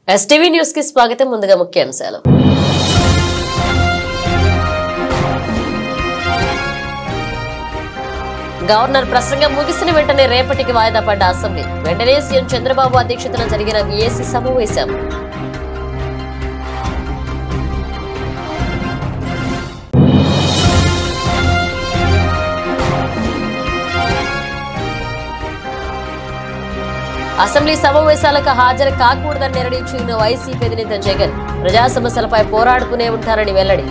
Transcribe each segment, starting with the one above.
STV news కి స్వాగతం. ముందుగా ముఖ్యాంశాలు. గవర్నర్ ప్రసంగం ముగిసిన వెంటనే రేపటికి వాయిదా పడ్డ అసెంబ్లీ. వెంటనే సీఎం చంద్రబాబు అధ్యక్షతన జరిగిన బీఏసీ సమావేశం. అసెంబ్లీ సమావేశాలకు హాజరు కాకూడదని నిర్ణయించిన వైసీపీ అధినేత జగన్ ప్రజా సమస్యలపై పోరాడుతూనే ఉంటారని వెల్లడి.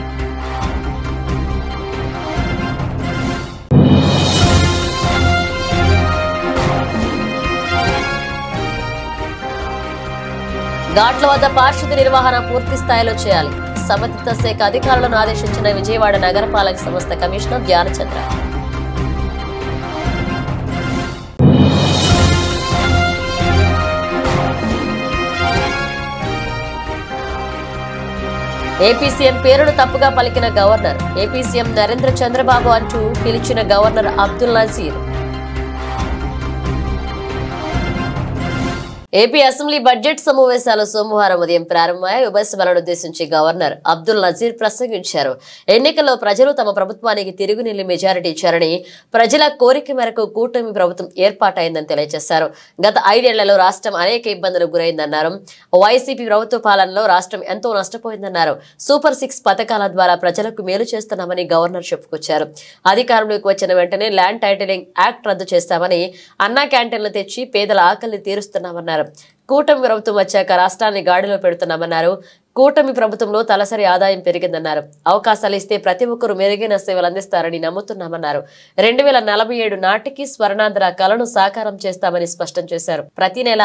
ఘాట్ల వద్ద పారిశుద్ధ్య నిర్వహణ పూర్తి స్థాయిలో చేయాలి. సంబంధిత శాఖ అధికారులను ఆదేశించిన విజయవాడ నగరపాలక సంస్థ కమిషనర్ ధ్యానచంద్ర. ఏపీ సీఎం పేరును తప్పుగా పలికిన governor. AP CM Narendra Chandrababu అంటూ పిలిచిన governor Abdul Nazeer. AP assembly budget సమావేశాలు సోమవారం ఉదయం ప్రారంభమయ్యాయి. ఉభయ సభలను ఉద్దేశించి గవర్నర్ అబ్దుల్ నజీర్ ప్రసంగించారు. ఎన్నికల్లో ప్రజలు తమ ప్రభుత్వానికి తిరుగునిల్లి మెజారిటీ ఇచ్చారని, ప్రజల కోరిక మేరకు కూటమి ప్రభుత్వం ఏర్పాటైందని తెలియజేశారు. గత 5 ఏళ్లలో రాష్ట్రం అనేక ఇబ్బందులకు గురైందన్నారు. వైసీపీ ప్రభుత్వ పాలనలో రాష్ట్రం ఎంతో నష్టపోయిందన్నారు. సూపర్ 6 పథకాల ద్వారా ప్రజలకు మేలు చేస్తున్నామని గవర్నర్ చెప్పుకొచ్చారు. అధికారంలోకి వచ్చిన వెంటనే ల్యాండ్ టైటిలింగ్ యాక్ట్ రద్దు చేస్తామని, అన్నా క్యాంటీన్లు తెచ్చి పేదల ఆకలిని తీరుస్తున్నామన్నారు. కూటమి ప్రభుత్వం వచ్చాక రాష్ట్రాన్ని గాడిలో పెడుతున్నామన్నారు. కూటమి ప్రభుత్వంలో తలసరి ఆదాయం పెరిగిందన్నారు. అవకాశాలు ఇస్తే ప్రతి ఒక్కరూ మెరుగైన సేవలు అందిస్తారని నమ్ముతున్నామన్నారు. 2047 నాటికి స్వర్ణాంధ్ర కలను సాకారం చేస్తామని స్పష్టం చేశారు. ప్రతి నెల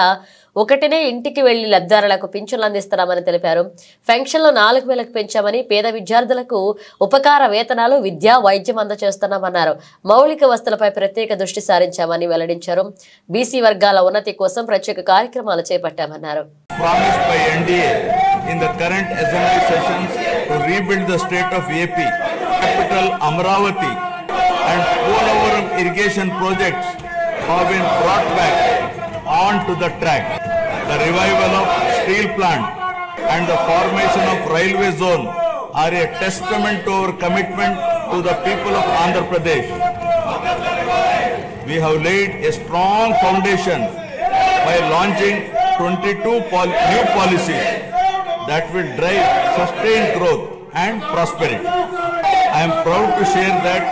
1నే ఇంటికి వెళ్లి లబ్ధిదారులకు పింఛన్లు అందిస్తున్నామని తెలిపారు. పెన్షన్లు 4000కు పెంచామని, పేద విద్యార్థులకు ఉపకార వేతనాలు, విద్యా, వైద్యం అందజేస్తున్నామన్నారు. మౌలిక వస్తువులపై ప్రత్యేక దృష్టి సారించామని వెల్లడించారు. బీసీ వర్గాల ఉన్నతి కోసం ప్రత్యేక కార్యక్రమాలు చేపట్టామన్నారు. In the current assembly sessions to rebuild the state of AP, capital Amravati and Polavaram irrigation projects have been brought back onto the track. The revival of steel plant and the formation of railway zone are a testament to our commitment to the people of Andhra Pradesh. We have laid a strong foundation by launching 22 new policies that will drive sustained growth and prosperity. I am proud to share that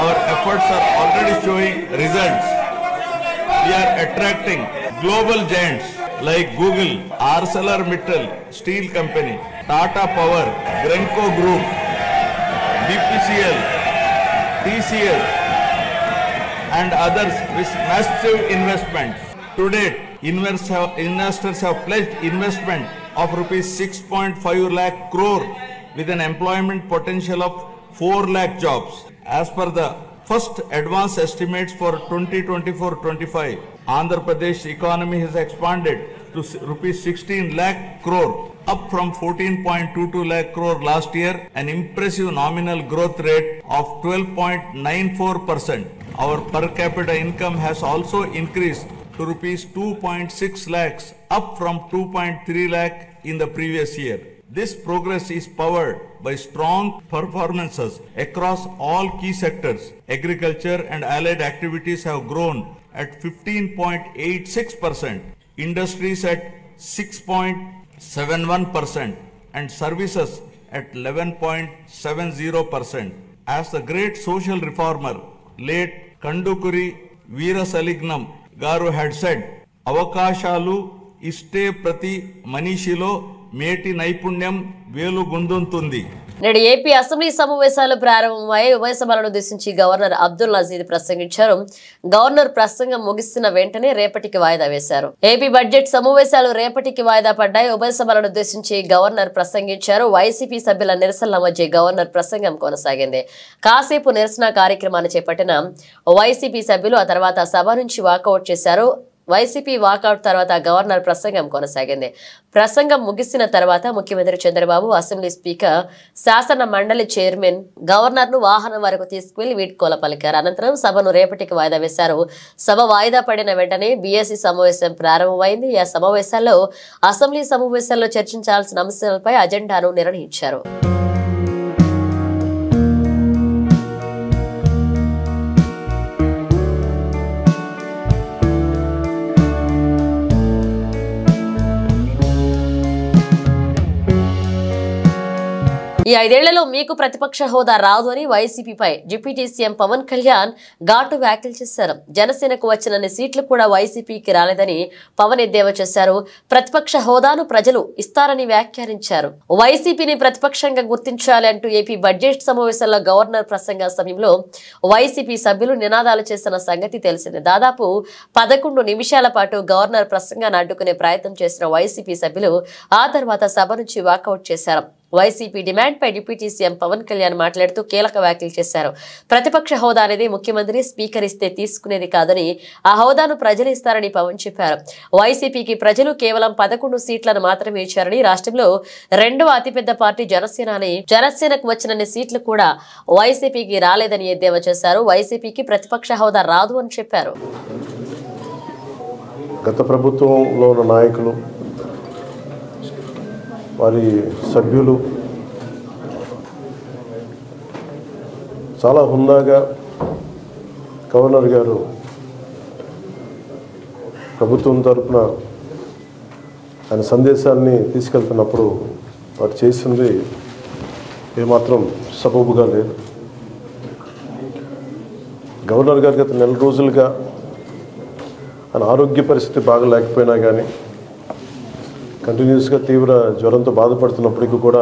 our efforts are already showing results. We are attracting global giants like Google, ArcelorMittal Steel Company, Tata Power, Grenco Group, BPCL, TCL and others with massive investments. To date, investors have pledged investment of rupees 6.5 lakh crore with an employment potential of 4 lakh jobs. As per the first advance estimates for 2024-25, Andhra Pradesh economy has expanded to rupees 16 lakh crore, up from 14.22 lakh crore last year, an impressive nominal growth rate of 12.94%. Our per capita income has also increased to rupees 2.6 lakhs, up from 2.3 lakh in the previous year. This progress is powered by strong performances across all key sectors. Agriculture and allied activities have grown at 15.86%, industries at 6.71% and services at 11.70%. As the great social reformer, late Kandukuri Veerasalignam Garu had said, అవకాశాలు ఇస్తే ప్రతి మనిషిలో మేటి నైపుణ్యం వేలుగొందుతుంది. నేడు AP assembly సమావేశాలు ప్రారంభమయ్యాయి. ఉభయ సభలను ఉద్దేశించి గవర్నర్ అబ్దుల్ నజీర్ ప్రసంగించారు. గవర్నర్ ప్రసంగం ముగిసిన వెంటనే రేపటికి వాయిదా వేశారు. ఏపీ బడ్జెట్ సమావేశాలు రేపటికి వాయిదా పడ్డాయి. ఉభయ సభలను ఉద్దేశించి గవర్నర్ ప్రసంగించారు. వైసీపీ సభ్యుల నిరసనల మధ్య గవర్నర్ ప్రసంగం కొనసాగింది. కాసేపు నిరసన కార్యక్రమాన్ని చేపట్టిన వైసీపీ సభ్యులు ఆ తర్వాత సభ నుంచి వాకౌట్ చేశారు. వైసీపీ వాకౌట్ తర్వాత గవర్నర్ ప్రసంగం కొనసాగింది. ప్రసంగం ముగిసిన తర్వాత ముఖ్యమంత్రి చంద్రబాబు, అసెంబ్లీ స్పీకర్, శాసన మండలి చైర్మన్ గవర్నర్ ను వాహనం వరకు తీసుకువెళ్లి వీడ్కోల పలికారు. అనంతరం సభను రేపటికి వాయిదా వేశారు. సభ వాయిదా పడిన వెంటనే బీఎస్సీ సమావేశం ప్రారంభమైంది. ఈ సమావేశాల్లో అసెంబ్లీ సమావేశాల్లో చర్చించాల్సిన అంశాలపై అజెండాను నిర్ణయించారు. ఈ 5 ఏళ్లలో మీకు ప్రతిపక్ష హోదా రాదు అని వైసీపీపై డిప్యూటీ సీఎం పవన్ కళ్యాణ్ ఘాటు వ్యాఖ్యలు చేశారు. జనసేనకు వచ్చినన్ని సీట్లు కూడా వైసీపీకి రాలేదని పవన్ ఎద్దేవా చేశారు. ప్రతిపక్ష హోదాను ప్రజలు ఇస్తారని వ్యాఖ్యానించారు. వైసీపీని ప్రతిపక్షంగా గుర్తించాలి అంటూ ఏపీ బడ్జెట్ సమావేశంలో గవర్నర్ ప్రసంగ సమయంలో వైసీపీ సభ్యులు నినాదాలు చేసిన సంగతి తెలిసిందే. దాదాపు 11 నిమిషాల పాటు గవర్నర్ ప్రసంగాన్ని అడ్డుకునే ప్రయత్నం చేసిన వైసీపీ సభ్యులు ఆ తర్వాత సభ నుంచి వాకౌట్ చేశారు. వైసీపీ డిమాండ్ పై డిప్యూటీ సీఎం పవన్ కళ్యాణ్ మాట్లాడుతూ కీలక వ్యాఖ్యలు చేశారు. ప్రతిపక్ష హోదా అనేది ముఖ్యమంత్రి స్పీకర్ ఇస్తే తీసుకునేది కాదని, ఆ హోదాను ప్రజలు ఇస్తారని పవన్ చెప్పారు. వైసీపీకి ప్రజలు కేవలం 11 సీట్లను మాత్రమే ఇచ్చారని, రాష్ట్రంలో 2వ అతిపెద్ద పార్టీ జనసేనకు వచ్చినన్ని సీట్లు కూడా వైసీపీకి రాలేదని ఎద్దేవా చేశారు. వైసీపీకి ప్రతిపక్ష హోదా రాదు అని చెప్పారు. గత ప్రభుత్వంలో ఉన్న నాయకులు, వారి సభ్యులు చాలా హుందాగా గవర్నర్ గారు ప్రభుత్వం తరఫున ఆయన సందేశాన్ని తీసుకెళ్తున్నప్పుడు వారు చేసింది ఏమాత్రం సబబుగా లేదు. గవర్నర్ గారు గత నెల రోజులుగా ఆయన ఆరోగ్య పరిస్థితి బాగా లేకపోయినా కానీ కంటిన్యూస్గా తీవ్ర జ్వరంతో బాధపడుతున్నప్పటికీ కూడా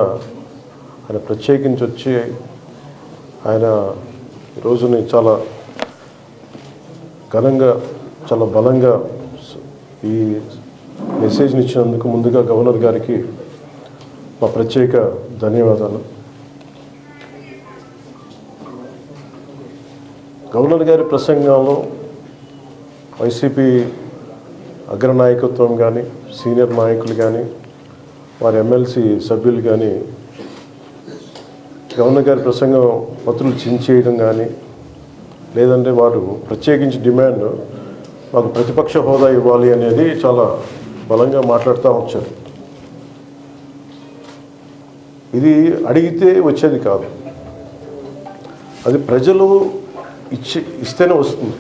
ఆయన ప్రత్యేకించి వచ్చి ఆయన రోజుని చాలా ఘనంగా, చాలా బలంగా ఈ మెసేజ్ని ఇచ్చినందుకు ముందుగా గవర్నర్ గారికి మా ప్రత్యేక ధన్యవాదాలు. గవర్నర్ గారి ప్రసంగంలో వైసీపీ అగ్రనాయకత్వం కానీ, సీనియర్ నాయకులు కానీ, వారి ఎమ్మెల్సీ సభ్యులు కానీ గవర్నర్ గారి ప్రసంగం పత్రులు చించేయడం కానీ, లేదంటే వారు ప్రత్యేకించి డిమాండ్ మాకు ప్రతిపక్ష హోదా ఇవ్వాలి అనేది చాలా బలంగా మాట్లాడుతూ వచ్చారు. ఇది అడిగితే వచ్చేది కాదు, అది ప్రజలు ఇస్తేనే వస్తుంది.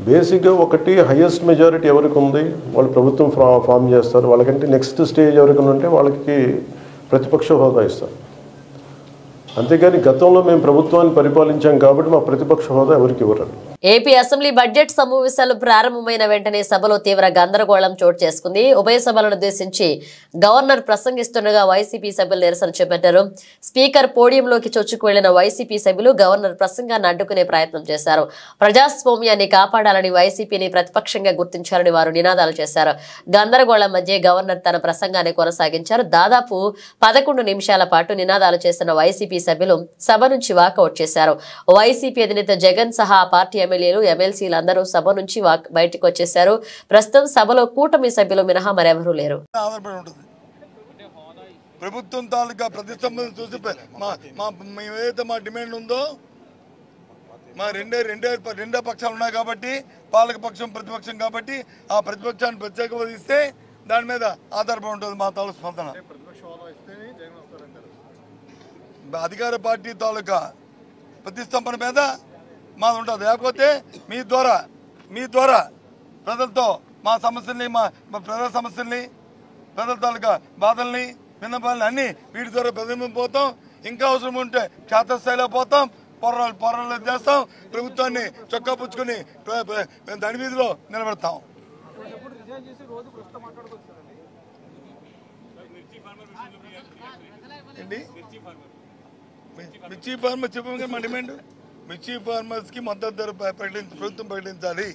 బేసిక్గా ఒకటి హైయెస్ట్ మెజారిటీ ఎవరికి ఉంది వాళ్ళు ప్రభుత్వం ఫామ్ చేస్తారు. వాళ్ళకంటే నెక్స్ట్ స్టేజ్ ఎవరికి ఉంటే వాళ్ళకి ప్రతిపక్ష హోదా ఇస్తారు. అంతేగాని గతంలో మేము ప్రభుత్వాన్ని పరిపాలించాం కాబట్టి మా ప్రతిపక్ష హోదా ఎవరికి ఇవ్వరు. ఏపీ అసెంబ్లీ బడ్జెట్ సమావేశాలు ప్రారంభమైన వెంటనే సభలో తీవ్ర గందరగోళం చోటు చేసుకుంది. ఉభయ సభలను ఉద్దేశించి గవర్నర్ ప్రసంగిస్తుండగా వైసీపీ సభ్యులు నిరసన చేపట్టారు. స్పీకర్ పోడియంలోకి చొచ్చుకు వెళ్లిన వైసీపీ సభ్యులు గవర్నర్ ప్రసంగాన్ని అడ్డుకునే ప్రయత్నం చేశారు. ప్రజాస్వామ్యాన్ని కాపాడాలని, వైసీపీని ప్రతిపక్షంగా గుర్తించాలని వారు నినాదాలు చేశారు. గందరగోళం మధ్య గవర్నర్ తన ప్రసంగాన్ని కొనసాగించారు. దాదాపు 11 నిమిషాల పాటు నినాదాలు చేసిన వైసీపీ సభ్యులు సభ నుంచి వాకౌట్ చేశారు. వైసీపీ అధినేత జగన్ సహా పార్టీ ఎమ్మెల్యేలు, ఎమ్మెల్సీలు అందరూ సభ నుంచి బయటకు వచ్చేశారు. ప్రస్తుతం సభలో కూటమి సభ్యులు మినహా మరెవరూ లేరు. ప్రభుత్వం తాలూకా ప్రతిష్టంభన చూసి ఏదైతే మా డిమాండ్ ఉందో, మా రెండే పక్షాలు ఉన్నాయి కాబట్టి, పాలక పక్షం ప్రతిపక్షం కాబట్టి, ఆ ప్రతిపక్షాన్ని ప్రత్యేక ఇస్తే దాని మీద ఆధారపడి ఉంటుంది మా తాలూకు స్పందన. అధికార పార్టీ తాలూకా ప్రతిష్టంభన మీద మాది ఉంటుంది. లేకపోతే మీ ద్వారా ప్రజలతో మా సమస్యల్ని, మా ప్రజల సమస్యల్ని, ప్రజల తాలూకా బాధల్ని, విన్నపాలని అన్నీ వీటి ద్వారా ప్రతిబింబిపోతాం. ఇంకా అవసరం ఉంటే క్షేత్రస్థాయిలో పోతాం, పోరాటాలు చేస్తాం, ప్రభుత్వాన్ని చొక్కా పుచ్చుకొని దాని వీధిలో నిలబెడతాం. మిర్చి ఫార్మర్ చెప్పాము మా డిమాండ్, మిర్చి ఫార్మర్స్కి మద్దతు ధర ప్రభుత్వం ప్రకటించాలి.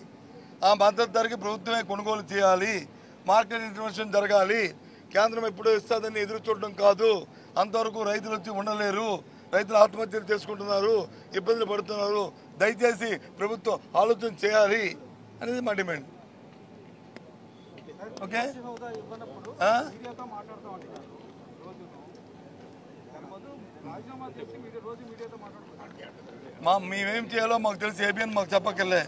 ఆ మద్దతు ధరకి ప్రభుత్వమే కొనుగోలు చేయాలి. మార్కెట్ ఇంటర్వెన్షన్ జరగాలి. కేంద్రం ఎప్పుడో ఇస్తుందని ఎదురు చూడడం కాదు. అంతవరకు రైతులు వచ్చి ఉండలేరు. రైతులు ఆత్మహత్యలు చేసుకుంటున్నారు, ఇబ్బందులు పడుతున్నారు. దయచేసి ప్రభుత్వం ఆలోచన చేయాలి అనేది మా డిమాండ్. ఓకే, మేమేం చేయాలో మాకు తెలుసు. ఏబిఎన్ మాకు చెప్పక్కర్లే.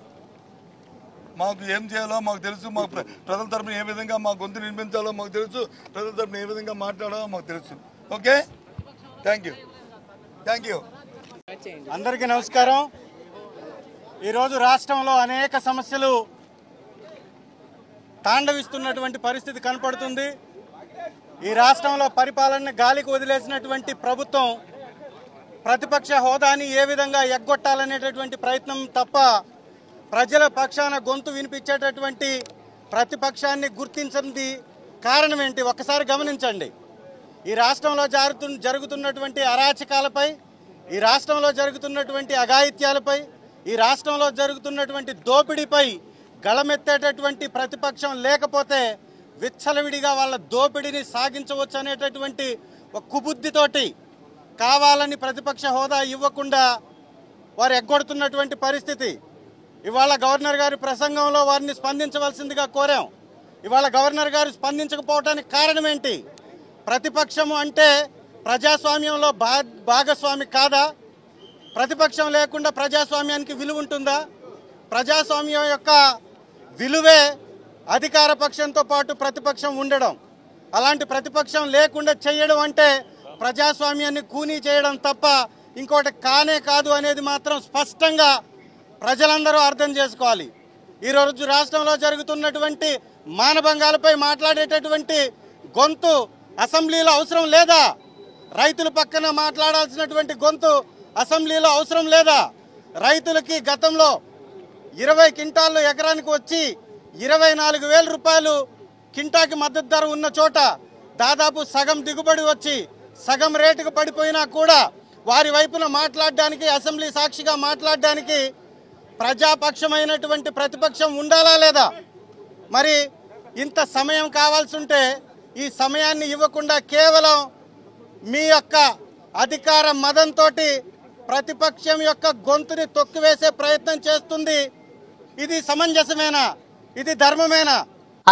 మాకు ఏం చేయాలో మాకు తెలుసు. మాకు ప్రజల తరపున ఏ విధంగా మా గొంతు నిర్మించాలో మాకు తెలుసు. ప్రజల తరపున ఏ విధంగా మాట్లాడాలో మాకు తెలుసు. Okay, thank you. అందరికీ నమస్కారం. ఈరోజు రాష్ట్రంలో అనేక సమస్యలు తాండవిస్తున్నటువంటి పరిస్థితి కనపడుతుంది. ఈ రాష్ట్రంలో పరిపాలన గాలికి వదిలేసినటువంటి ప్రభుత్వం ప్రతిపక్ష హోదాని ఏ విధంగా ఎగ్గొట్టాలనేటటువంటి ప్రయత్నం తప్ప ప్రజల పక్షాన గొంతు వినిపించేటటువంటి ప్రతిపక్షాన్ని గుర్తించింది కారణం ఏంటి ఒక్కసారి గమనించండి. ఈ రాష్ట్రంలో జరుగుతున్నటువంటి అరాచకాలపై, ఈ రాష్ట్రంలో జరుగుతున్నటువంటి అఘాయిత్యాలపై, ఈ రాష్ట్రంలో జరుగుతున్నటువంటి దోపిడీపై గళమెత్తేటటువంటి ప్రతిపక్షం లేకపోతే విచ్చలవిడిగా వాళ్ళ దోపిడీని సాగించవచ్చు అనేటటువంటి ఒక కుబుద్ధితోటి కావాలని ప్రతిపక్ష హోదా ఇవ్వకుండా వారు ఎగ్గొడుతున్నటువంటి పరిస్థితి. ఇవాళ గవర్నర్ గారి ప్రసంగంలో వారిని స్పందించవలసిందిగా కోరాం. ఇవాళ గవర్నర్ గారు స్పందించకపోవడానికి కారణం ఏంటి? ప్రతిపక్షము అంటే ప్రజాస్వామ్యంలో భాగస్వామి కాదా? ప్రతిపక్షం లేకుండా ప్రజాస్వామ్యానికి విలువ ఉంటుందా? ప్రజాస్వామ్యం యొక్క విలువే అధికార పక్షంతో పాటు ప్రతిపక్షం ఉండడం. అలాంటి ప్రతిపక్షం లేకుండా చేయడం అంటే ప్రజాస్వామ్యాన్ని కూనీ చేయడం తప్ప ఇంకోటి కానే కాదు అనేది మాత్రం స్పష్టంగా ప్రజలందరూ అర్థం చేసుకోవాలి. ఈరోజు రాష్ట్రంలో జరుగుతున్నటువంటి మానభంగాలపై మాట్లాడేటటువంటి గొంతు అసెంబ్లీలో అవసరం లేదా? రైతుల పక్కన మాట్లాడాల్సినటువంటి గొంతు అసెంబ్లీలో అవసరం లేదా? రైతులకి గతంలో 20 క్వింటాళ్ళు ఎకరానికి వచ్చి 24,000 రూపాయలు కింటాకి మద్దతు ధర ఉన్న చోట దాదాపు సగం దిగుబడి వచ్చి సగం రేటుకు పడిపోయినా కూడా వారి వైపున మాట్లాడడానికి, అసెంబ్లీ సాక్షిగా మాట్లాడడానికి ప్రజాపక్షమైనటువంటి ప్రతిపక్షం ఉండాలా లేదా? మరి ఇంత సమయం కావాల్సి ఉంటే ఈ సమయాన్ని ఇవ్వకుండా కేవలం మీ యొక్క అధికార మదంతో ప్రతిపక్షం యొక్క గొంతుని తొక్కివేసే ప్రయత్నం చేస్తుంది. ఇది సమంజసమేనా? ఇది ధర్మమేనా?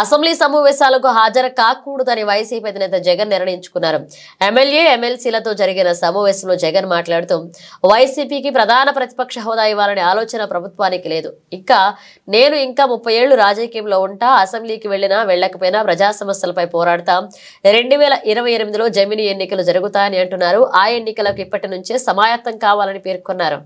అసెంబ్లీ సమావేశాలకు హాజరు కాకూడదని వైసీపీ అధినేత జగన్ నిర్ణయించుకున్నారు. ఎమ్మెల్యే ఎమ్మెల్సీలతో జరిగిన సమావేశంలో జగన్ మాట్లాడుతూ వైసీపీకి ప్రధాన ప్రతిపక్ష హోదా ఇవ్వాలనే ఆలోచన ప్రభుత్వానికి లేదు. నేను ఇంకా 30 ఏళ్లు రాజకీయంలో ఉంటా, అసెంబ్లీకి వెళ్ళినా వెళ్ళకపోయినా ప్రజా సమస్యలపై పోరాడతాం. 2028లో జమిని ఎన్నికలు జరుగుతాయని అంటున్నారు. ఆ ఎన్నికలకు ఇప్పటి నుంచే సమాయత్తం కావాలని పేర్కొన్నారు.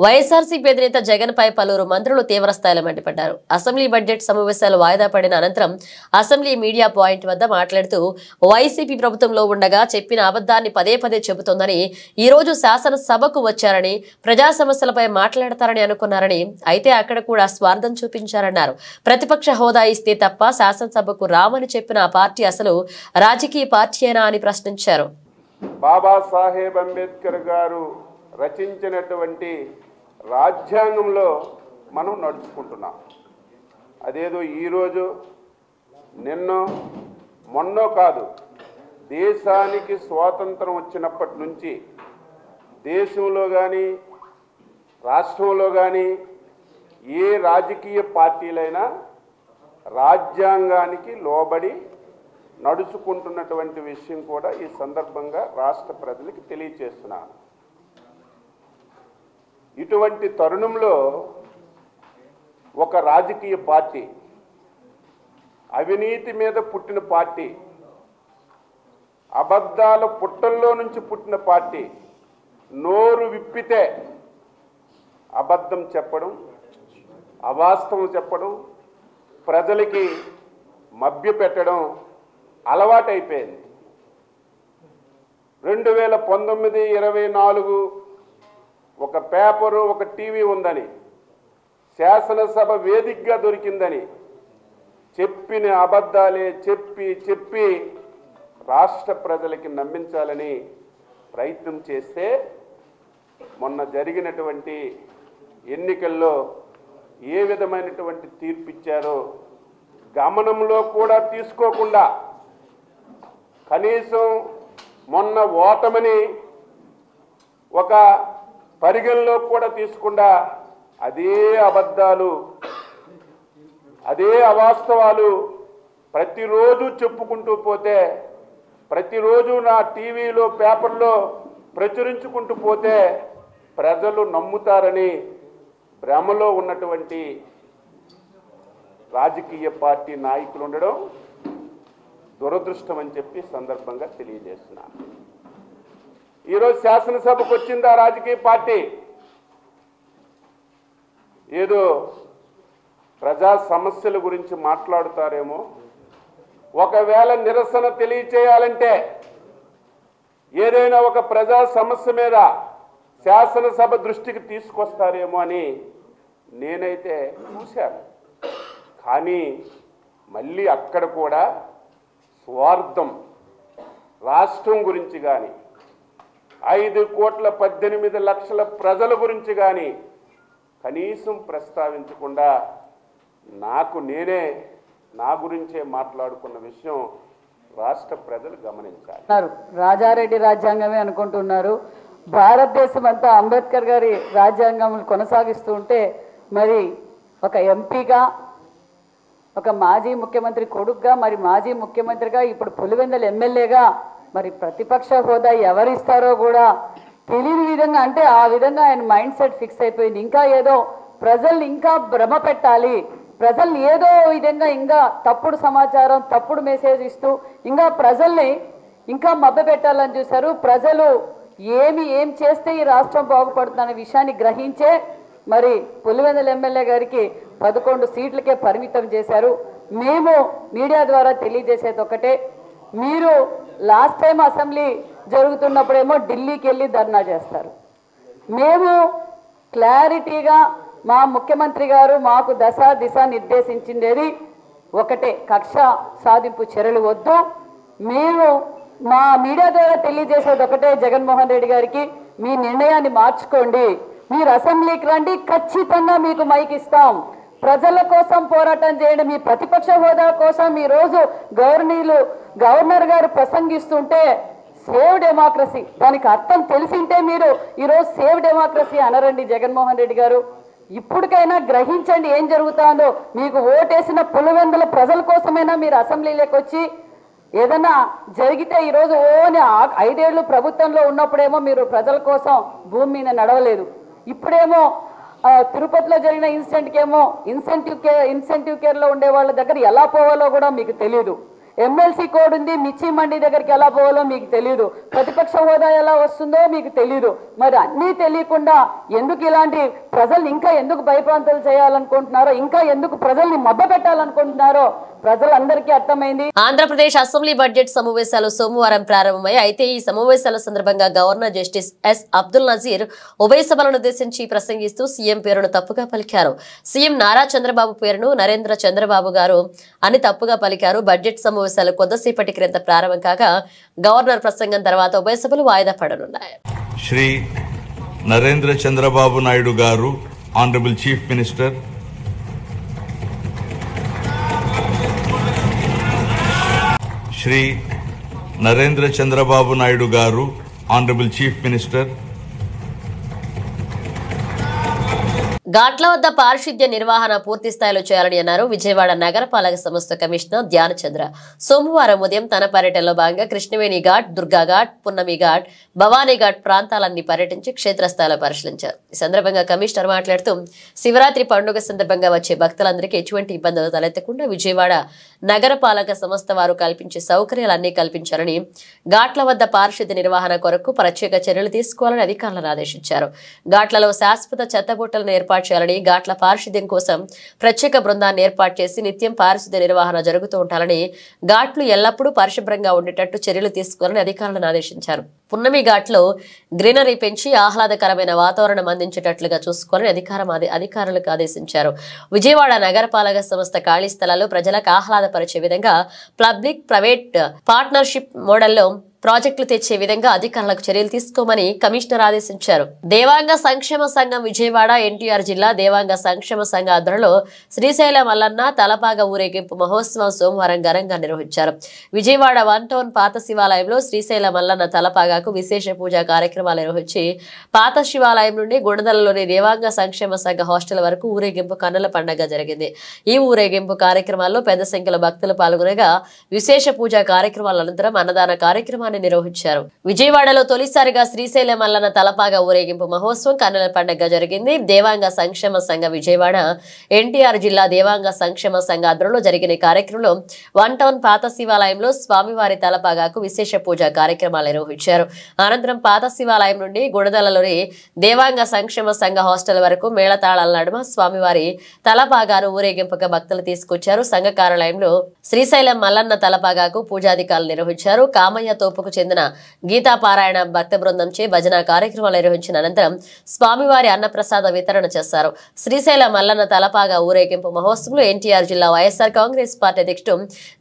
వైఎస్ఆర్సీపీ అధినేత జగన్ పై పలువురు మంత్రులు తీవ్రస్థాయిలో మండిపడ్డారు. అసెంబ్లీ బడ్జెట్ సమావేశాలు వాయిదా పడిన అనంతరం అసెంబ్లీ మీడియా పాయింట్ వద్ద మాట్లాడుతూ వైసీపీ ప్రభుత్వంలో ఉండగా చెప్పిన అబద్ధాన్ని పదే పదే చెబుతోందని, ఈ రోజు శాసనసభకు వచ్చారని, ప్రజా సమస్యలపై మాట్లాడతారని అనుకున్నారని, అయితే అక్కడ కూడా స్వార్థం చూపించారన్నారు. ప్రతిపక్ష హోదా ఇస్తే తప్ప శాసనసభకు రామని చెప్పిన ఆ పార్టీ అసలు రాజకీయ పార్టీయేనా అని ప్రశ్నించారు. బాబాసాహెబ్ అంబేద్కర్ గారు రచించినటువంటి రాజ్యాంగంలో మనం నడుచుకుంటున్నాం. అదేదో ఈరోజు నిన్నో మొన్నో కాదు, దేశానికి స్వాతంత్రం వచ్చినప్పటి నుంచి దేశంలో కానీ రాష్ట్రంలో కానీ ఏ రాజకీయ పార్టీలైనా రాజ్యాంగానికి లోబడి నడుచుకుంటున్నటువంటి విషయం కూడా ఈ సందర్భంగా రాష్ట్ర ప్రజలకు తెలియజేస్తున్నాను. ఇటువంటి తరుణంలో ఒక రాజకీయ పార్టీ, అవినీతి మీద పుట్టిన పార్టీ, అబద్ధాల పుట్టల్లో నుంచి పుట్టిన పార్టీ నోరు విప్పితే అబద్ధం చెప్పడం, అవాస్తవం చెప్పడం, ప్రజలకి మభ్యపెట్టడం అలవాటైపోయింది. 2019, 24 ఒక పేపరు, ఒక టీవీ ఉందని, శాసనసభ వేదికగా దొరికిందని చెప్పిన అబద్ధాలే చెప్పి రాష్ట్ర ప్రజలకి నమ్మించాలని ప్రయత్నం చేస్తే మొన్న జరిగినటువంటి ఎన్నికల్లో ఏ విధమైనటువంటి తీర్పు ఇచ్చారో గమనంలో కూడా తీసుకోకుండా, కనీసం మొన్న ఓటమిని ఒక పరిగణలో కూడా తీసుకుండా అదే అబద్ధాలు, అదే అవాస్తవాలు ప్రతిరోజు చెప్పుకుంటూ పోతే, ప్రతిరోజు నా టీవీలో పేపర్లో ప్రచురించుకుంటూ పోతే ప్రజలు నమ్ముతారని భ్రమలో ఉన్నటువంటి రాజకీయ పార్టీ నాయకులు ఉండడం దురదృష్టం అని చెప్పి సందర్భంగా తెలియజేస్తున్నాను. ఈరోజు శాసనసభకు వచ్చింది ఆ రాజకీయ పార్టీ, ఏదో ప్రజా సమస్యల గురించి మాట్లాడుతారేమో, ఒకవేళ నిరసన తెలియచేయాలంటే ఏదైనా ఒక ప్రజా సమస్య మీద శాసనసభ దృష్టికి తీసుకొస్తారేమో అని నేనైతే చూశాను. కానీ మళ్ళీ అక్కడ కూడా స్వార్థం, రాష్ట్రం గురించి కానీ 5,18,00,000 ప్రజల గురించి కానీ కనీసం ప్రస్తావించకుండా నా గురించే మాట్లాడుకున్న విషయం రాష్ట్ర ప్రజలు గమనించాలి. రాజారెడ్డి రాజ్యాంగమే అనుకుంటున్నారు. భారతదేశం అంతా అంబేద్కర్ గారి రాజ్యాంగం కొనసాగిస్తూ ఉంటే మరి ఒక ఎంపీగా, ఒక మాజీ ముఖ్యమంత్రి కొడుకుగా, మరి మాజీ ముఖ్యమంత్రిగా, ఇప్పుడు పులివెందుల ఎమ్మెల్యేగా మరి ప్రతిపక్ష హోదా ఎవరిస్తారో కూడా తెలియని విధంగా, అంటే ఆ విధంగా ఆయన మైండ్ సెట్ ఫిక్స్ అయిపోయింది. ఇంకా ఏదో ప్రజల్ని ఇంకా భ్రమ పెట్టాలి, ప్రజల్ని ఏదో విధంగా ఇంకా తప్పుడు సమాచారం, తప్పుడు మెసేజ్ ఇస్తూ ఇంకా ప్రజల్ని ఇంకా మభ్య పెట్టాలని చూశారు. ప్రజలు ఏం చేస్తే ఈ రాష్ట్రం బాగుపడుతుందనే విషయాన్ని గ్రహించే మరి పులివెందుల ఎమ్మెల్యే గారికి 11 సీట్లకే పరిమితం చేశారు. మేము మీడియా ద్వారా తెలియజేసేది ఒకటే, మీరు లాస్ట్ టైం అసెంబ్లీ జరుగుతున్నప్పుడేమో ఢిల్లీకి వెళ్ళి ధర్నా చేస్తారు. మేము క్లారిటీగా మా ముఖ్యమంత్రి గారు మాకు దిశ నిర్దేశించింది ఒకటే, కక్ష సాధింపు చర్యలు వద్దు. మేము మా మీడియా ద్వారా తెలియజేసేది ఒకటే, జగన్మోహన్ రెడ్డి గారికి మీ నిర్ణయాన్ని మార్చుకోండి, మీరు అసెంబ్లీకి రండి, ఖచ్చితంగా మీకు మైక్ ఇస్తాం, ప్రజల కోసం పోరాటం చేయండి. మీ ప్రతిపక్ష హోదా కోసం ఈరోజు గవర్నర్ గారు ప్రసంగిస్తుంటే సేవ్ డెమోక్రసీ, దానికి అర్థం తెలిసింటే మీరు ఈరోజు సేవ్ డెమోక్రసీ అనరండి జగన్మోహన్ రెడ్డి గారు. ఇప్పటికైనా గ్రహించండి ఏం జరుగుతుందో. మీకు ఓటేసిన పులివెందుల ప్రజల కోసమైనా మీరు అసెంబ్లీలోకి వచ్చి ఏదైనా జరిగితే, ఈరోజు ఓని 5 ఏళ్ళు ప్రభుత్వంలో ఉన్నప్పుడేమో మీరు ప్రజల కోసం భూమి మీద నడవలేదు, ఇప్పుడేమో తిరుపతిలో జరిగిన ఇన్సిడెంట్కేమో ఇన్సెంటివ్ కేర్లో ఉండే వాళ్ళ దగ్గర ఎలా పోవాలో కూడా మీకు తెలియదు. ఎమ్మెల్సీ కోడ్ ఉంది, మిర్చి మండి దగ్గరికి ఎలా పోవాలో మీకు తెలియదు, ప్రతిపక్ష హోదా ఎలా వస్తుందో మీకు తెలియదు. మరి అన్నీ తెలియకుండా ఎందుకు ఇలాంటి ప్రజల్ని ఇంకా ఎందుకు భయప్రాంతాలు చేయాలనుకుంటున్నారో, ఇంకా ఎందుకు ప్రజల్ని మభ్యపెట్టాలనుకుంటున్నారో ప్రజలందరికీ అర్థమైంది. ఆంధ్రప్రదేశ్ అసెంబ్లీ బడ్జెట్ సమావేశాలు సోమవారం ప్రారంభమయ్యాయి. అయితే ఈ సమావేశాల సందర్భంగా governor justice S Abdul Nazeer ఉభయ సభలను ఉద్దేశించి ప్రసంగిస్తూ సీఎం పేరును తప్పుగా పలికారు. సీఎం నారా చంద్రబాబు పేరును నరేంద్ర చంద్రబాబు గారు అని తప్పుగా పలికారు. బడ్జెట్ సమావేశాలు కొద్దిసేపటి క్రితం ప్రారంభం కాగా గవర్నర్ ప్రసంగం తర్వాత ఉభయ సభలు వాయిదా పడనున్నాయి. Shri Narendra Chandrababu Naidu garu, honourable chief minister, Shri Narendra Chandrababu Naidu garu, honourable chief minister. ఘాట్ల వద్ద పారిశుద్ధ్య నిర్వహణ పూర్తి స్థాయిలో చేయాలని అన్నారు విజయవాడ నగరపాలక సంస్థ కమిషనర్ ధ్యానచంద్ర. సోమవారం ఉదయం తన పర్యటనలో భాగంగా కృష్ణవేణి ఘాట్, దుర్గా ఘాట్, పున్నమి ఘాట్, భవానీ ఘాట్ ప్రాంతాలన్నీ పర్యటించి క్షేత్రస్థాయిలో పరిశీలించారు. ఈ సందర్భంగా కమిషనర్ మాట్లాడుతూ శివరాత్రి పండుగ సందర్భంగా వచ్చే భక్తులందరికీ ఎటువంటి ఇబ్బందులు తలెత్తకుండా విజయవాడ నగరపాలక సంస్థ వారు కల్పించే సౌకర్యాలన్నీ కల్పించాలని, ఘాట్ల వద్ద పారిశుద్ధ్య నిర్వహణ కొరకు ప్రత్యేక చర్యలు తీసుకోవాలని అధికారులను ఆదేశించారు. ఘాట్లలో శాశ్వత చెత్తబుట్టలను ఏర్పాటు చేయాలని, ఘాట్ల పారిశుద్ధ్యం కోసం ప్రత్యేక బృందాన్ని ఏర్పాటు చేసి నిత్యం పారిశుద్ధ్య నిర్వహణ జరుగుతూ ఉండాలని, ఘాట్లు ఎల్లప్పుడూ పరిశుభ్రంగా ఉండేటట్టు చర్యలు తీసుకోవాలని అధికారులను ఆదేశించారు. పున్నమి ఘాట్లో గ్రీనరీ పెంచి ఆహ్లాదకరమైన వాతావరణం అందించేటట్లుగా చూసుకోవాలని అధికారులకు ఆదేశించారు. విజయవాడ నగరపాలక సంస్థ ఖాళీ స్థలాల్లో ప్రజలకు ఆహ్లాదపరిచే విధంగా పబ్లిక్ ప్రైవేట్ పార్ట్నర్షిప్ మోడల్లో ప్రాజెక్టులు తెచ్చే విధంగా అధికారులకు చర్యలు తీసుకోమని కమిషనర్ ఆదేశించారు. దేవాంగ సంక్షేమ సంఘం విజయవాడ ఎన్టీఆర్ జిల్లా దేవాంగ సంక్షేమ సంఘ ఆధ్వర్యంలో శ్రీశైల మల్లన్న తలపాగ ఊరేగింపు మహోత్సవం సోమవారం ఘనంగా నిర్వహించారు. విజయవాడ 1 టౌన్ పాత శివాలయంలో శ్రీశైల మల్లన్న తలపాగకు విశేష పూజా కార్యక్రమాలు నిర్వహించి పాత శివాలయం నుండి గుణదలలోని దేవాంగ సంక్షేమ సంఘ హాస్టల్ వరకు ఊరేగింపు కన్నుల పండుగ జరిగింది. ఈ ఊరేగింపు కార్యక్రమాల్లో పెద్ద సంఖ్యలో భక్తులు పాల్గొనగా విశేష పూజా కార్యక్రమాల అనంతరం అన్నదాన కార్యక్రమాన్ని నిర్వహించారు. విజయవాడలో తొలిసారిగా శ్రీశైల మల్లన్న తలపాగ ఊరేగింపు మహోత్సవం కన్నుల పండుగ జరిగింది. దేవాంగ సంక్షేమ సంఘ విజయవాడ ఎన్టీఆర్ జిల్లా దేవాంగ సంక్షేమ సంఘ ఆధ్వర్యంలో జరిగిన కార్యక్రమంలో 1 టౌన్ పాత శివాలయంలో స్వామివారి తలపాగకు విశేష పూజా కార్యక్రమాలు నిర్వహించారు. అనంతరం పాత శివాలయం నుండి గుణదలలోని దేవాంగ సంక్షేమ సంఘ హాస్టల్ వరకు మేళతాళాల నడుమ స్వామివారి తలపాగాను ఊరేగింపుగా భక్తులు తీసుకొచ్చారు. సంఘ కార్యాలయంలో శ్రీశైలం మల్లన్న తలపాగకు పూజాధికారులు నిర్వహించారు. కామయ్య తోపుకు చెందిన గీతా పారాయణ భక్త బృందంచే భజన కార్యక్రమాలు నిర్వహించిన అనంతరం స్వామివారి అన్నప్రసాద వితరణ చేశారు. శ్రీశైల మల్లన్న తలపాగ ఊరేగింపు మహోత్సవంలో ఎన్టీఆర్ జిల్లా వైఎస్ఆర్ కాంగ్రెస్ పార్టీ అధ్యక్షుడు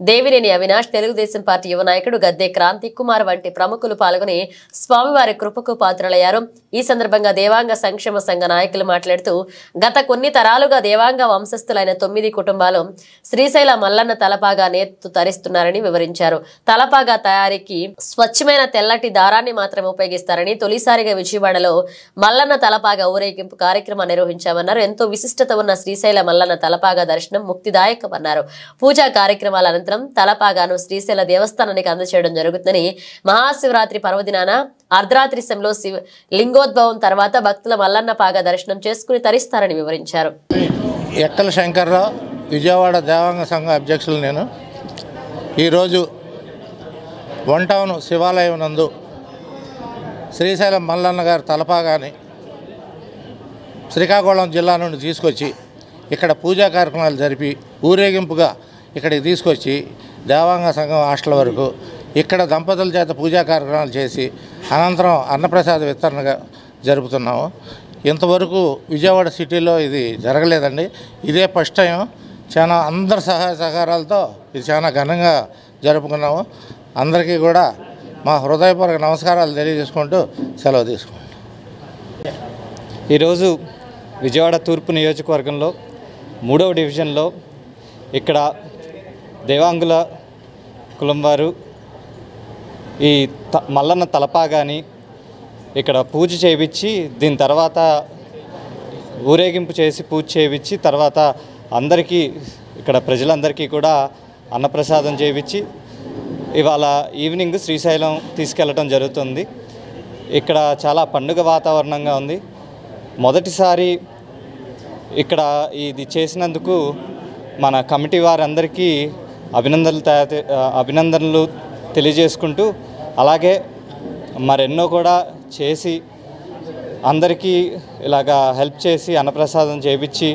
దేవినేని అవినాష్, తెలుగుదేశం పార్టీ యువ నాయకుడు గద్దె క్రాంతి కుమార్ వంటి ప్రముఖులు పాల్గొని స్వామివారి కృపకు పాత్రలయ్యారు. ఈ సందర్భంగా దేవాంగ సంక్షేమ సంఘ నాయకులు మాట్లాడుతూ గత కొన్ని తరాలుగా దేవాంగ వంశస్థులైన 9 కుటుంబాలు శ్రీశైల మల్లన్న తలపాగా నేతు తరిస్తున్నారని వివరించారు. తలపాగా తయారీకి స్వచ్ఛమైన తెల్లటి దారాన్ని మాత్రమే ఉపయోగిస్తారని, తొలిసారిగా విజయవాడలో మల్లన్న తలపాగా ఊరేగింపు కార్యక్రమం నిర్వహించామన్నారు. ఎంతో విశిష్టత ఉన్న శ్రీశైల మల్లన్న తలపాగా దర్శనం ముక్తిదాయకమన్నారు. పూజా కార్యక్రమాల అనంతరం తలపాగాను శ్రీశైల దేవస్థానానికి అందజేయడం జరుగుతుందని, మహాశివరాత్రి పర్వదినాన అర్ధరాత్రి సమయంలో లింగోద్భవం తర్వాత భక్తుల మల్లన్న పాగా దర్శనం చేసుకుని తరిస్తారని వివరించారు. ఎక్కల శంకర్రావు, విజయవాడ దేవాంగ సంఘ అధ్యక్షులు. నేను ఈరోజు 1 టౌన్ శివాలయం నందు శ్రీశైలం మల్లన్న గారి తలపాగాని శ్రీకాకుళం జిల్లా నుండి తీసుకొచ్చి ఇక్కడ పూజా కార్యక్రమాలు జరిపి ఊరేగింపుగా ఇక్కడికి తీసుకొచ్చి దేవాంగ సంఘం హాస్టల్ వరకు ఇక్కడ దంపతుల చేత పూజా కార్యక్రమాలు చేసి అనంతరం అన్నప్రసాద వితరణగా జరుపుతున్నాము. ఇంతవరకు విజయవాడ సిటీలో ఇది జరగలేదండి. ఇదే ఫస్ట్ టైం. చాలా అందరి సహాయ సహకారాలతో ఇది చాలా ఘనంగా జరుపుకున్నాము. అందరికీ కూడా మా హృదయపూర్వక నమస్కారాలు తెలియజేసుకుంటూ సెలవు తీసుకుంటాం. ఈరోజు విజయవాడ తూర్పు నియోజకవర్గంలో 3వ డివిజన్లో ఇక్కడ దేవాంగుల కులం వారు ఈ మల్లన్న తలపాగాని ఇక్కడ పూజ చేయించి దీని తర్వాత ఊరేగింపు చేసి పూజ చేయించి తర్వాత అందరికీ ఇక్కడ ప్రజలందరికీ కూడా అన్నప్రసాదం చేయించి ఇవాళ ఈవినింగ్ శ్రీశైలం తీసుకెళ్ళటం జరుగుతుంది. ఇక్కడ చాలా పండుగ వాతావరణంగా ఉంది. మొదటిసారి ఇక్కడ ఇది చేసినందుకు మన కమిటీ వారందరికీ అభినందనలు తెలియజేసుకుంటూ అలాగే మరెన్నో కూడా చేసి అందరికీ ఇలాగా హెల్ప్ చేసి అన్నప్రసాదం చేయించి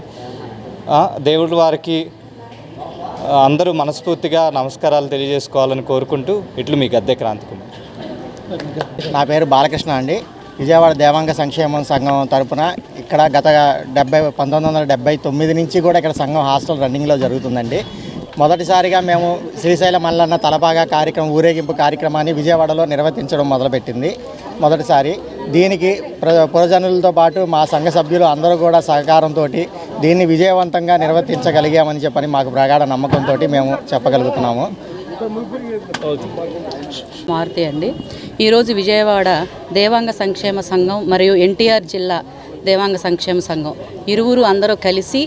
దేవుడి వారికి అందరూ మనస్ఫూర్తిగా నమస్కారాలు తెలియజేసుకోవాలని కోరుకుంటూ ఇట్లు మీ గద్దె క్రాంతి కుమార్. నా పేరు బాలకృష్ణ అండి. విజయవాడ దేవాంగ సంక్షేమ సంఘం తరపున ఇక్కడ గత 1979 నుంచి కూడా ఇక్కడ సంఘం హాస్టల్ రన్నింగ్లో జరుగుతుందండి. మొదటిసారిగా మేము శ్రీశైల మల్లన్న తలపాగా కార్యక్రమం ఊరేగింపు కార్యక్రమాన్ని విజయవాడలో నిర్వర్తించడం మొదలుపెట్టింది మొదటిసారి. దీనికి పురజనులతో పాటు మా సంఘ సభ్యులు అందరూ కూడా సహకారంతో దీన్ని విజయవంతంగా నిర్వర్తించగలిగామని చెప్పని మాకు ప్రగాఢ నమ్మకంతో మేము చెప్పగలుగుతున్నాము. మారుతి అండి. ఈరోజు విజయవాడ దేవాంగ సంక్షేమ సంఘం మరియు ఎన్టీఆర్ జిల్లా దేవాంగ సంక్షేమ సంఘం ఇరువురు అందరూ కలిసి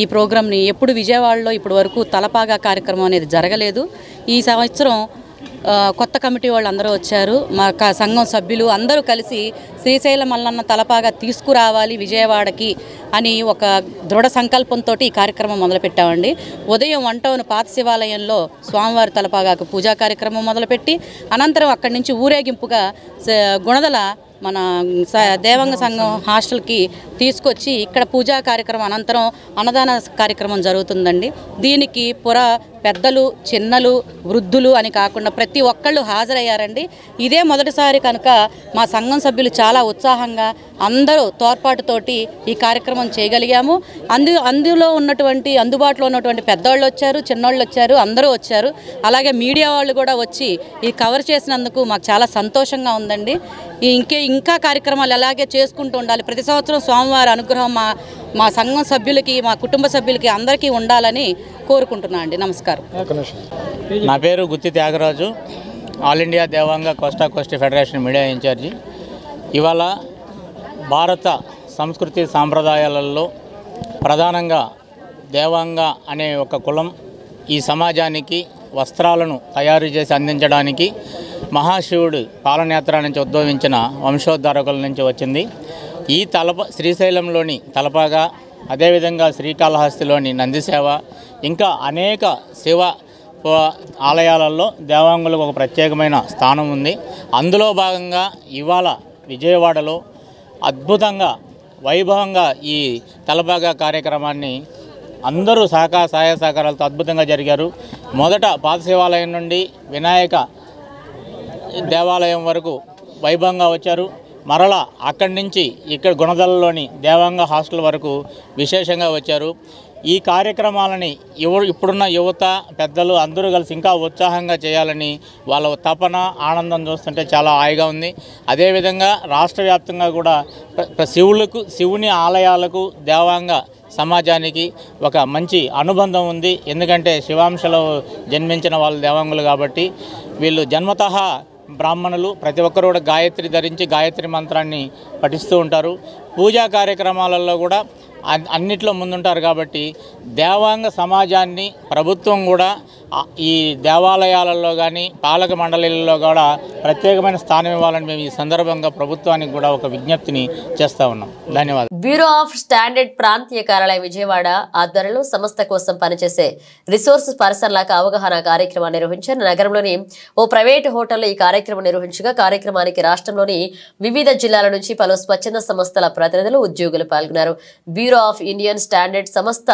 ఈ ప్రోగ్రామ్ని ఎప్పుడు విజయవాడలో ఇప్పటి వరకు తలపాగా కార్యక్రమం అనేది జరగలేదు. ఈ సంవత్సరం కొత్త కమిటీ వాళ్ళు అందరూ వచ్చారు. మా సంఘం సభ్యులు అందరూ కలిసి శ్రీశైలం మల్లన్న తలపాగా తీసుకురావాలి విజయవాడకి అని ఒక దృఢ సంకల్పంతో ఈ కార్యక్రమం మొదలుపెట్టామండి. ఉదయం 1 టౌన్ పాత శివాలయంలో స్వామివారి తలపాగాకు పూజా కార్యక్రమం మొదలుపెట్టి అనంతరం అక్కడి నుంచి ఊరేగింపుగా గుణదల మన దేవాంగ సంఘం హాస్టల్కి తీసుకొచ్చి ఇక్కడ పూజా కార్యక్రమం అనంతరం అన్నదాన కార్యక్రమం జరుగుతుందండి. దీనికి పెద్దలు, చిన్నలు, వృద్ధులు అని కాకుండా ప్రతి ఒక్కళ్ళు హాజరయ్యారండి. ఇదే మొదటిసారి కనుక మా సంఘం సభ్యులు చాలా ఉత్సాహంగా అందరూ తోడ్పాటుతోటి ఈ కార్యక్రమం చేయగలిగాము. అందులో అందుబాటులో ఉన్నటువంటి పెద్దవాళ్ళు వచ్చారు, చిన్నోళ్ళు వచ్చారు, అందరూ వచ్చారు. అలాగే మీడియా వాళ్ళు కూడా వచ్చి ఈ కవర్ చేసినందుకు మాకు చాలా సంతోషంగా ఉందండి. ఇంకా కార్యక్రమాలు అలాగే చేసుకుంటూ ఉండాలి. ప్రతి సంవత్సరం స్వామివారి అనుగ్రహం మా సంఘం సభ్యులకి, మా కుటుంబ సభ్యులకి అందరికీ ఉండాలని కోరుకుంటున్నాను అండి. నమస్కారం. నా పేరు గుత్తి త్యాగరాజు, ఆల్ ఇండియా దేవాంగ కోస్టా కోస్టి ఫెడరేషన్ మీడియా ఇన్ఛార్జి. ఇవాళ భారత సంస్కృతి సాంప్రదాయాలలో ప్రధానంగా దేవాంగ అనే ఒక కులం ఈ సమాజానికి వస్త్రాలను తయారు చేసి అందించడానికి మహాశివుడు పాలనేత్ర నుంచి ఉద్భవించిన వంశోద్ధారకుల నుంచి వచ్చింది. ఈ శ్రీశైలంలోని తలపాగా, అదేవిధంగా శ్రీకాళహస్తిలోని నందిసేవ, ఇంకా అనేక శివ ఆలయాలలో దేవాంగులకు ఒక ప్రత్యేకమైన స్థానం ఉంది. అందులో భాగంగా ఇవాళ విజయవాడలో అద్భుతంగా వైభవంగా ఈ తలపాగా కార్యక్రమాన్ని అందరూ సహాయ సహకారాలతో అద్భుతంగా జరిగారు. మొదట పాత శివాలయం నుండి వినాయక దేవాలయం వరకు వైభవంగా వచ్చారు. మరలా అక్కడి నుంచి ఇక్కడ గుణదలలోని దేవాంగ హాస్టల్ వరకు విశేషంగా వచ్చారు. ఈ కార్యక్రమాలని ఇప్పుడున్న యువత, పెద్దలు అందరూ కలిసి ఇంకా ఉత్సాహంగా చేయాలని వాళ్ళ తపన, ఆనందం చూస్తుంటే చాలా హాయిగా ఉంది. అదేవిధంగా రాష్ట్ర వ్యాప్తంగా కూడా శివుని ఆలయాలకు దేవాంగ సమాజానికి ఒక మంచి అనుబంధం ఉంది. ఎందుకంటే శివాంశలో జన్మించిన వాళ్ళు దేవాంగులు కాబట్టి వీళ్ళు జన్మతః బ్రాహ్మణులు. ప్రతి ఒక్కరు కూడా గాయత్రి ధరించి గాయత్రి మంత్రాన్ని పఠిస్తూ ఉంటారు. పూజా కార్యక్రమాలలో కూడా అన్నిట్లో ముందుంటారు కాబట్టి దేవాంగ సమాజాన్ని ప్రభుత్వం కూడా ఈ దేవాలయాలలో కానీ పాలక మండలిలలో కూడా ప్రత్యేకమైన స్థానం ఇవ్వాలని మేము ఈ సందర్భంగా ప్రభుత్వానికి కూడా ఒక విజ్ఞప్తిని చేస్తా ఉన్నాం. ధన్యవాదాలు. బ్యూరో ఆఫ్ స్టాండర్డ్ ప్రాంతీయ కార్యాలయం విజయవాడ ఆధ్వర్యంలో సంస్థ కోసం పనిచేసే రిసోర్స్ పర్సన్లకు అవగాహన కార్యక్రమాన్ని నిర్వహించారు. నగరంలోని ఓ ప్రైవేటు హోటల్లో ఈ కార్యక్రమం నిర్వహించగా కార్యక్రమానికి రాష్ట్రంలోని వివిధ జిల్లాల నుంచి పలు స్వచ్ఛంద సంస్థల ప్రతినిధులు, ఉద్యోగులు పాల్గొన్నారు. బ్యూరో ఆఫ్ ఇండియన్ స్టాండర్డ్ సంస్థ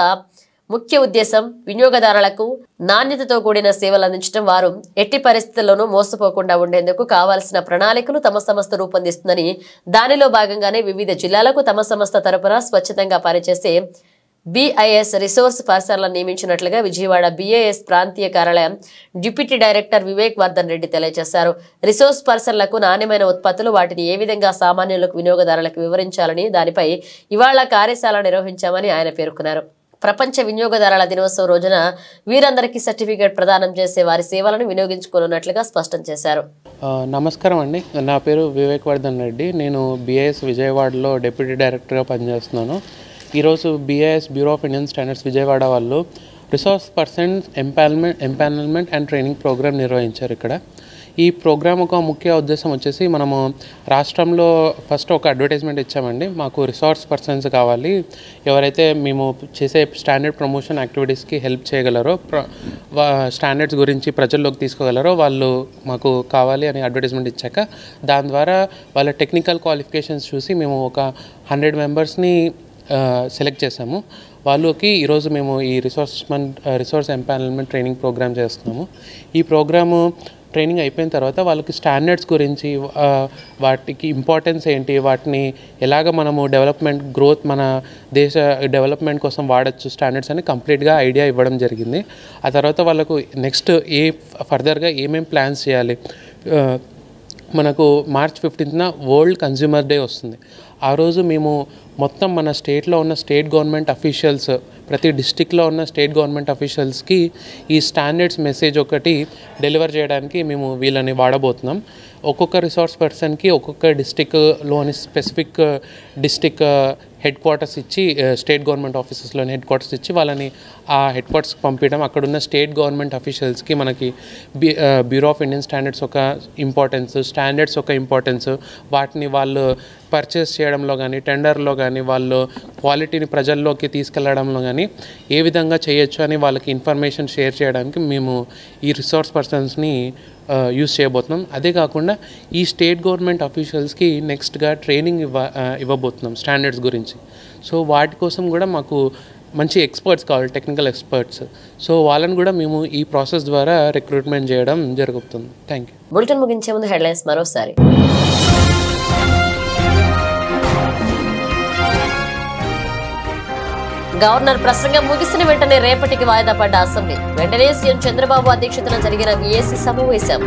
ముఖ్య ఉద్దేశం వినియోగదారులకు నాణ్యతతో కూడిన సేవలు అందించడం, వారు ఎట్టి పరిస్థితుల్లోనూ మోసపోకుండా ఉండేందుకు కావాల్సిన ప్రణాళికలు తమ సంస్థ రూపొందిస్తుందని, దానిలో భాగంగానే వివిధ జిల్లాలకు తమ సంస్థ తరపున స్వచ్ఛందంగా పనిచేసే BIS రిసోర్స్ పర్సన్లను నియమించినట్లుగా విజయవాడ BIS ప్రాంతీయ కార్యాలయం డిప్యూటీ డైరెక్టర్ వివేక్ వర్ధన్ రెడ్డి తెలియజేశారు. రిసోర్స్ పర్సన్లకు నాణ్యమైన ఉత్పత్తులు, వాటిని ఏ విధంగా సామాన్యులకు, వినియోగదారులకు వివరించాలని దానిపై ఇవాళ కార్యశాల నిర్వహించామని ఆయన పేర్కొన్నారు. ప్రపంచ వినియోగదారుల దినోత్సవం రోజున వీరందరికీ సర్టిఫికేట్ ప్రదానం చేసే వారి సేవలను వినియోగించుకోనున్నట్లుగా స్పష్టం చేశారు. నమస్కారం అండి, నా పేరు వివేక్ వర్ధన్ రెడ్డి. నేను BIS విజయవాడలో డిప్యూటీ డైరెక్టర్గా పనిచేస్తున్నాను. ఈరోజు BIS bureau of Indian standards Vijayawada వాళ్ళు resource persons empanelment and training programme నిర్వహించారు. ఇక్కడ ఈ ప్రోగ్రామ్ ఒక ముఖ్య ఉద్దేశం వచ్చేసి మనము రాష్ట్రంలో ఫస్ట్ ఒక అడ్వర్టైజ్మెంట్ ఇచ్చామండి. మాకు రిసోర్స్ పర్సన్స్ కావాలి, ఎవరైతే మేము చేసే స్టాండర్డ్ ప్రమోషన్ యాక్టివిటీస్కి హెల్ప్ చేయగలరో, స్టాండర్డ్స్ గురించి ప్రజల్లోకి తీసుకోగలరో వాళ్ళు మాకు కావాలి అని అడ్వర్టైజ్మెంట్ ఇచ్చాక దాని ద్వారా వాళ్ళ టెక్నికల్ క్వాలిఫికేషన్స్ చూసి మేము ఒక 100 మెంబర్స్ని సెలెక్ట్ చేసాము. వాళ్ళకి ఈరోజు మేము ఈ రిసోర్స్ ఎంపానల్మెంట్ ట్రైనింగ్ ప్రోగ్రామ్ చేస్తున్నాము. ఈ ప్రోగ్రాము ట్రైనింగ్ అయిపోయిన తర్వాత వాళ్ళకి స్టాండర్డ్స్ గురించి, వాటికి ఇంపార్టెన్స్ ఏంటి, వాటిని ఎలాగ మనము డెవలప్మెంట్ గ్రోత్, మన దేశ డెవలప్మెంట్ కోసం వాడచ్చు స్టాండర్డ్స్ అని కంప్లీట్గా ఐడియా ఇవ్వడం జరిగింది. ఆ తర్వాత వాళ్ళకు నెక్స్ట్ ఫర్దర్గా ఏమేమి ప్లాన్స్ చేయాలి, మనకు మార్చ్ 15న వరల్డ్ కన్జ్యూమర్ డే వస్తుంది. ఆ రోజు మేము మొత్తం మన స్టేట్లో ఉన్న స్టేట్ గవర్నమెంట్ అఫీషియల్స్, ప్రతి డిస్టిక్లో ఉన్న స్టేట్ గవర్నమెంట్ అఫీషియల్స్కి ఈ స్టాండర్డ్స్ మెసేజ్ ఒకటి డెలివర్ చేయడానికి మేము వీళ్ళని వాడబోతున్నాం. ఒక్కొక్క రిసోర్స్ పర్సన్కి ఒక్కొక్క డిస్టిక్లోని స్పెసిఫిక్ డిస్టిక్ హెడ్ క్వార్టర్స్ ఇచ్చి, స్టేట్ గవర్నమెంట్ ఆఫీసెస్లోని హెడ్ క్వార్టర్స్ ఇచ్చి వాళ్ళని ఆ హెడ్ క్వార్టర్స్కి పంపించడం. అక్కడున్న స్టేట్ గవర్నమెంట్ అఫీషియల్స్కి మనకి బ్యూరో ఆఫ్ ఇండియన్ స్టాండర్డ్స్ ఒక ఇంపార్టెన్స్, స్టాండర్డ్స్ ఒక ఇంపార్టెన్స్, వాటిని వాళ్ళు పర్చేస్ చేయడంలో కానీ, టెండర్లో కానీ, వాళ్ళు క్వాలిటీని ప్రజల్లోకి తీసుకెళ్లడంలో కానీ ఏ విధంగా చేయొచ్చు అని వాళ్ళకి ఇన్ఫర్మేషన్ షేర్ చేయడానికి మేము ఈ రిసోర్స్ పర్సన్స్ని యూజ్ చేయబోతున్నాం. అదే కాకుండా ఈ స్టేట్ గవర్నమెంట్ అఫీషియల్స్కి నెక్స్ట్గా ట్రైనింగ్ ఇవ్వబోతున్నాం స్టాండర్డ్స్ గురించి. సో వాటి కోసం కూడా మాకు మంచి ఎక్స్పర్ట్స్ కావాలి, టెక్నికల్ ఎక్స్పర్ట్స్. సో వాళ్ళని కూడా మేము ఈ ప్రాసెస్ ద్వారా రిక్రూట్మెంట్ చేయడం జరుగుతుంది. Thank you. బులెటిన్ ముగించే ముందు హెడ్లైన్స్ మరోసారి. గవర్నర్ ప్రసంగం ముగిసిన వెంటనే రేపటికి వాయిదా పడ్డ అసెంబ్లీ. వెంటనే సీఎం చంద్రబాబు అధ్యక్షతన జరిగిన బీఏసీ సమావేశం.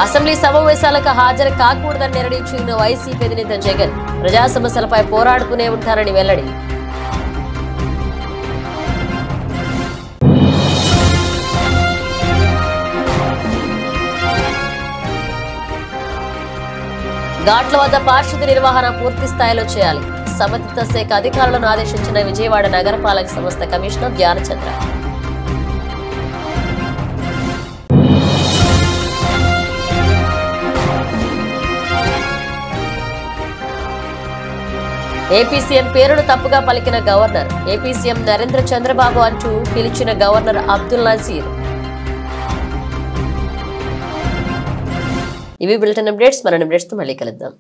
అసెంబ్లీ సమావేశాలకు హాజరు కాకూడదని నిర్ణయించిన వైసీపీ అధినేత జగన్ ప్రజా సమస్యలపై పోరాడుతూనే ఉంటారని వెల్లడి. ఘాట్ల వద్ద పారిశుద్ధ్య నిర్వహణ పూర్తి స్థాయిలో చేయాలి. సంబంధిత శాఖ అధికారులను ఆదేశించిన విజయవాడ నగరపాలక సంస్థ కమిషనర్ ధ్యానచంద్ర. ఏపీ సీఎం పేరును తప్పుగా పలికిన governor. AP CM Narendra Chandrababu అంటూ పిలిచిన గవర్నర్ అబ్దుల్ నజీర్. ఇవి బులెటిన్ అప్డేట్స్. మన అప్డేట్స్ తో మళ్ళీ కలుద్దాం.